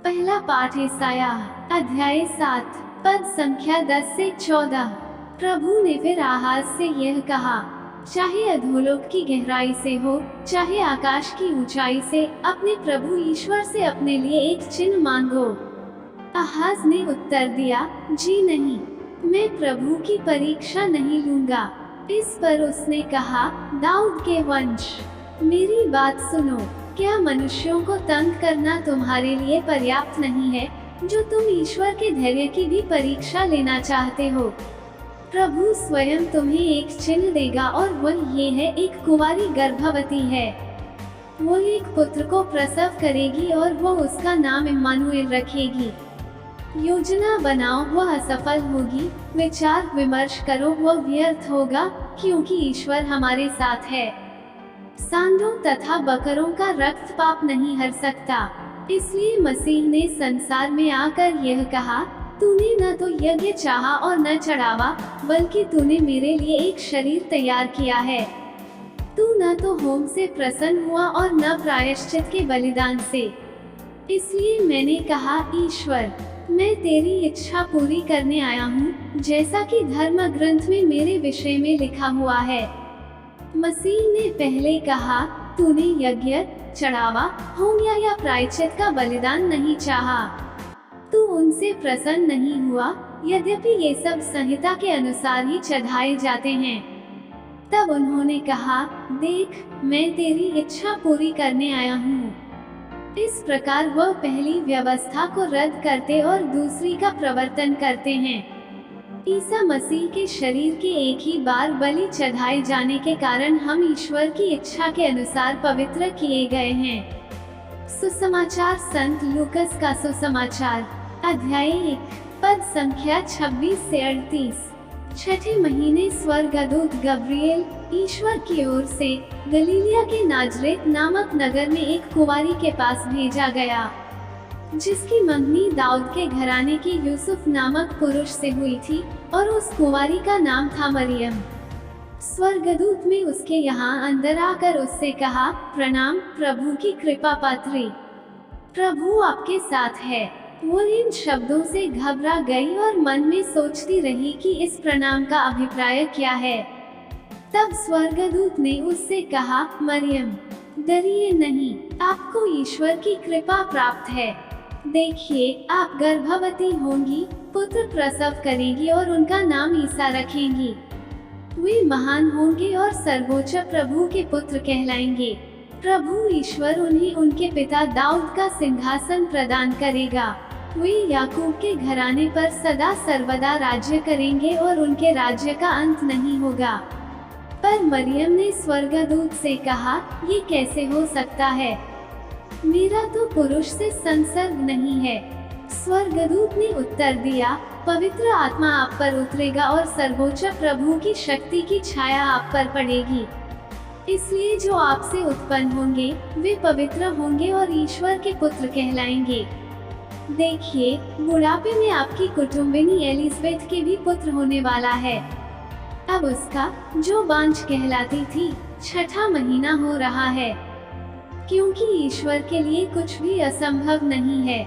पहला पाठ ईसाया अध्याय 7 पद संख्या 10 से 14। प्रभु ने फिर आहाज से यह कहा, चाहे अधोलोक की गहराई से हो, चाहे आकाश की ऊंचाई से, अपने प्रभु ईश्वर से अपने लिए एक चिन्ह मांगो। आहाज ने उत्तर दिया, जी नहीं, मैं प्रभु की परीक्षा नहीं लूंगा। इस पर उसने कहा, दाऊद के वंश, मेरी बात सुनो। क्या मनुष्यों को तंग करना तुम्हारे लिए पर्याप्त नहीं है, जो तुम ईश्वर के धैर्य की भी परीक्षा लेना चाहते हो? प्रभु स्वयं तुम्हें एक चिन्ह देगा, और वह ये है, एक कुंवारी गर्भवती है। वो एक पुत्र को प्रसव करेगी और वो उसका नाम इम्मानुएल रखेगी। योजना बनाओ, वह असफल होगी। विचार विमर्श करो, वह व्यर्थ होगा, क्योंकि ईश्वर हमारे साथ है। सांडों तथा बकरों का रक्त पाप नहीं हर सकता। इसलिए मसीह ने संसार में आकर यह कहा, तूने न तो यज्ञ चाहा और न चढ़ावा, बल्कि तूने मेरे लिए एक शरीर तैयार किया है। तू न तो होम से प्रसन्न हुआ और न प्रायश्चित के बलिदान से। इसलिए मैंने कहा, ईश्वर, मैं तेरी इच्छा पूरी करने आया हूँ, जैसा कि धर्म ग्रंथ में मेरे विषय में लिखा हुआ है। मसीह ने पहले कहा, तूने यज्ञ, चढ़ावा, होम या प्रायश्चित का बलिदान नहीं चाहा। तू उनसे प्रसन्न नहीं हुआ, यद्यपि ये सब संहिता के अनुसार ही चढ़ाए जाते हैं। तब उन्होंने कहा, देख, मैं तेरी इच्छा पूरी करने आया हूँ। इस प्रकार वह पहली व्यवस्था को रद्द करते और दूसरी का प्रवर्तन करते हैं। ईसा मसीह के शरीर के एक ही बार बलि चढ़ाए जाने के कारण हम ईश्वर की इच्छा के अनुसार पवित्र किए गए हैं। सुसमाचार संत लूकस का सुसमाचार अध्याय 1 पद संख्या 26 से 38। छठे महीने स्वर्गदूत गब्रिएल ईश्वर की ओर से गलीलिया के नाजरेत नामक नगर में एक कुंवारी के पास भेजा गया, जिसकी मंगनी दाऊद के घराने के यूसुफ नामक पुरुष से हुई थी, और उस कुंवारी का नाम था मरियम। स्वर्गदूत ने उसके यहाँ अंदर आकर उससे कहा, प्रणाम, प्रभु की कृपा पात्री, प्रभु आपके साथ है। वो इन शब्दों से घबरा गई और मन में सोचती रही कि इस प्रणाम का अभिप्राय क्या है। तब स्वर्गदूत ने उससे कहा, मरियम, डरिए नहीं, आपको ईश्वर की कृपा प्राप्त है। देखिए, आप गर्भवती होंगी, पुत्र प्रसव करेंगी और उनका नाम ईसा रखेंगी। वे महान होंगे और सर्वोच्च प्रभु के पुत्र कहलाएंगे। प्रभु ईश्वर उन्हें उनके पिता दाऊद का सिंहासन प्रदान करेगा। वे याकूब के घराने पर सदा सर्वदा राज्य करेंगे और उनके राज्य का अंत नहीं होगा। पर मरियम ने स्वर्गदूत से कहा, ये कैसे हो सकता है? मेरा तो पुरुष से संसर्ग नहीं है। स्वर्गदूत ने उत्तर दिया, पवित्र आत्मा आप पर उतरेगा और सर्वोच्च प्रभु की शक्ति की छाया आप पर पड़ेगी। इसलिए जो आपसे उत्पन्न होंगे वे पवित्र होंगे और ईश्वर के पुत्र कहलाएंगे। देखिए, बुढ़ापे में आपकी कुटुंबिनी एलिज़ाबेथ के भी पुत्र होने वाला है। अब उसका, जो बांझ कहलाती थी, छठा महीना हो रहा है, क्योंकि ईश्वर के लिए कुछ भी असंभव नहीं है।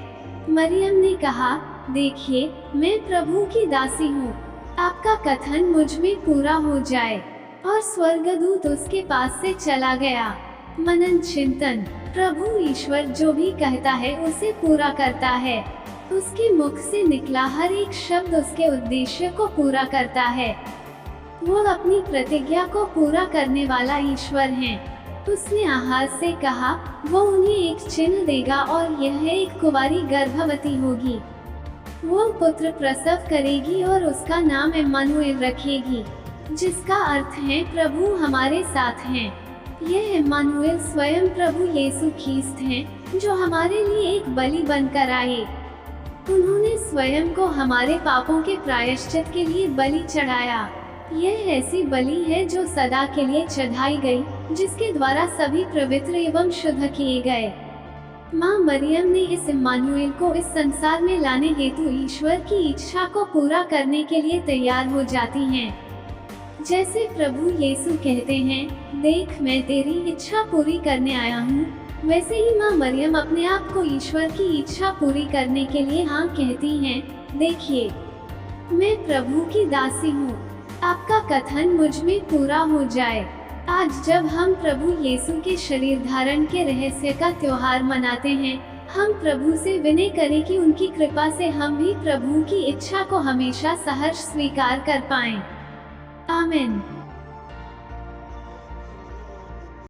मरियम ने कहा, देखिए, मैं प्रभु की दासी हूँ, आपका कथन मुझ में पूरा हो जाए। और स्वर्गदूत उसके पास से चला गया। मनन चिंतन। प्रभु ईश्वर जो भी कहता है उसे पूरा करता है। उसके मुख से निकला हर एक शब्द उसके उद्देश्य को पूरा करता है। वो अपनी प्रतिज्ञा को पूरा करने वाला ईश्वर है। उसने आहाज से कहा, वो उन्हें एक चिन्ह देगा और यह एक कुंवारी गर्भवती होगी। वो पुत्र प्रसव करेगी और उसका नाम इम्मानुएल रखेगी, जिसका अर्थ है प्रभु हमारे साथ हैं। यह इम्मानुएल स्वयं प्रभु यीशु ख्रीस्त हैं, जो हमारे लिए एक बलि बनकर आए। उन्होंने स्वयं को हमारे पापों के प्रायश्चित के लिए बलि चढ़ाया। यह ऐसी बलि है जो सदा के लिए चढ़ाई गई, जिसके द्वारा सभी पवित्र एवं शुद्ध किए गए। माँ मरियम ने इस इम्मानुएल को इस संसार में लाने हेतु ईश्वर की इच्छा को पूरा करने के लिए तैयार हो जाती हैं। जैसे प्रभु यीशु कहते हैं, देख, मैं तेरी इच्छा पूरी करने आया हूँ, वैसे ही माँ मरियम अपने आप को ईश्वर की इच्छा पूरी करने के लिए हाँ कहती हैं। देखिए, मैं प्रभु की दासी हूँ, आपका कथन मुझ में पूरा हो जाए। आज जब हम प्रभु यीशु के शरीर धारण के रहस्य का त्योहार मनाते हैं, हम प्रभु से विनय करें कि उनकी कृपा से हम भी प्रभु की इच्छा को हमेशा सहर्ष स्वीकार कर पाएं। आमीन।